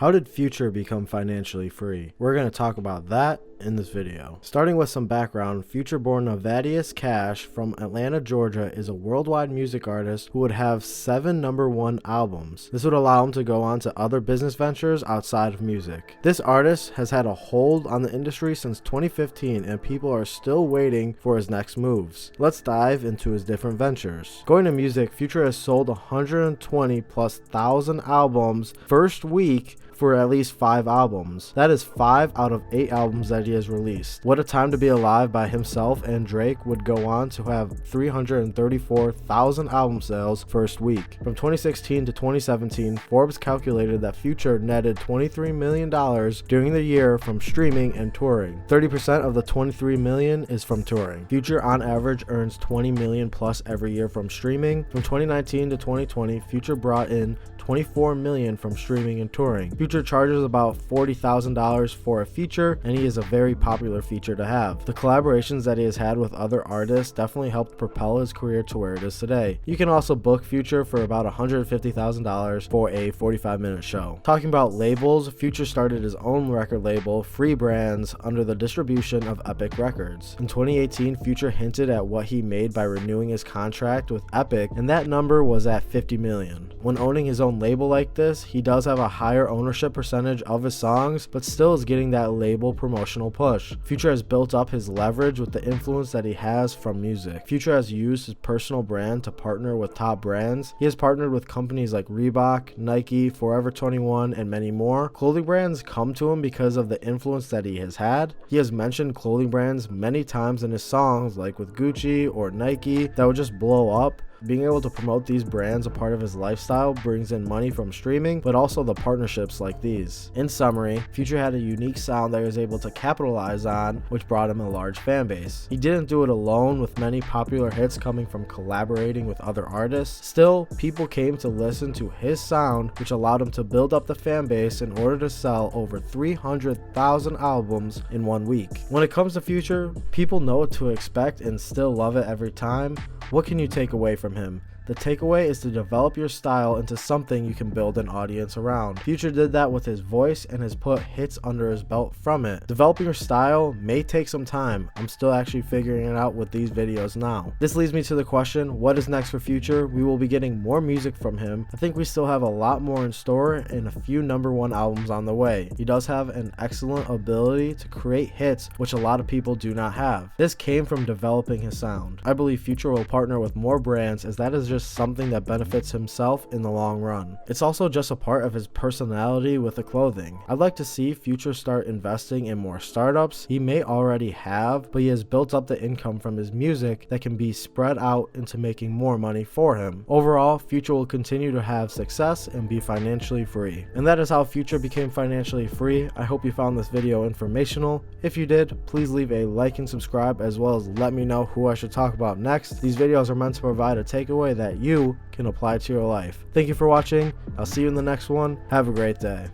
How did Future become financially free? We're going to talk about that in this video. Starting with some background, Future-born Navadius Cash from Atlanta, Georgia is a worldwide music artist who would have 7 #1 albums. This would allow him to go on to other business ventures outside of music. This artist has had a hold on the industry since 2015 and people are still waiting for his next moves. Let's dive into his different ventures. Going to music, Future has sold 120,000+ albums first week for at least 5 albums. That is 5 out of 8 albums that he has released. What a Time to Be Alive by himself and Drake would go on to have 334,000 album sales first week. From 2016 to 2017, Forbes calculated that Future netted $23 million during the year from streaming and touring. 30% of the $23 million is from touring. Future on average earns $20 million plus every year from streaming. From 2019 to 2020, Future brought in $24 million from streaming and touring. Future charges about $40,000 for a feature, and he is a very popular feature to have. The collaborations that he has had with other artists definitely helped propel his career to where it is today. You can also book Future for about $150,000 for a 45-minute show. Talking about labels, Future started his own record label, freebandz, under the distribution of Epic Records. In 2018, Future hinted at what he made by renewing his contract with Epic, and that number was at $50 million. When owning his own label like this, he does have a higher ownership percentage of his songs, but still is getting that label promotional push. Future has built up his leverage with the influence that he has from music. Future has used his personal brand to partner with top brands. He has partnered with companies like Reebok, Nike, Forever 21, and many more. Clothing brands come to him because of the influence that he has had. He has mentioned clothing brands many times in his songs, like with Gucci or Nike, that would just blow up. Being able to promote these brands, a part of his lifestyle, brings in money from streaming, but also the partnerships like these. In summary, Future had a unique sound that he was able to capitalize on, which brought him a large fan base. He didn't do it alone, with many popular hits coming from collaborating with other artists. Still, people came to listen to his sound, which allowed him to build up the fan base in order to sell over 300,000 albums in 1 week. When it comes to Future, people know what to expect and still love it every time. What can you take away from him? The takeaway is to develop your style into something you can build an audience around. Future did that with his voice and has put hits under his belt from it. Developing your style may take some time. I'm still actually figuring it out with these videos now. This leads me to the question, what is next for Future? We will be getting more music from him. I think we still have a lot more in store and a few #1 albums on the way. He does have an excellent ability to create hits, which a lot of people do not have. This came from developing his sound. I believe Future will partner with more brands, as that is just something that benefits himself in the long run. It's also just a part of his personality with the clothing. I'd like to see Future start investing in more startups. He may already have, but he has built up the income from his music that can be spread out into making more money for him. Overall, Future will continue to have success and be financially free. And that is how Future became financially free. I hope you found this video informational. If you did, please leave a like and subscribe, as well as let me know who I should talk about next. These videos are meant to provide a takeaway that you can apply to your life. Thank you for watching. I'll see you in the next one. Have a great day.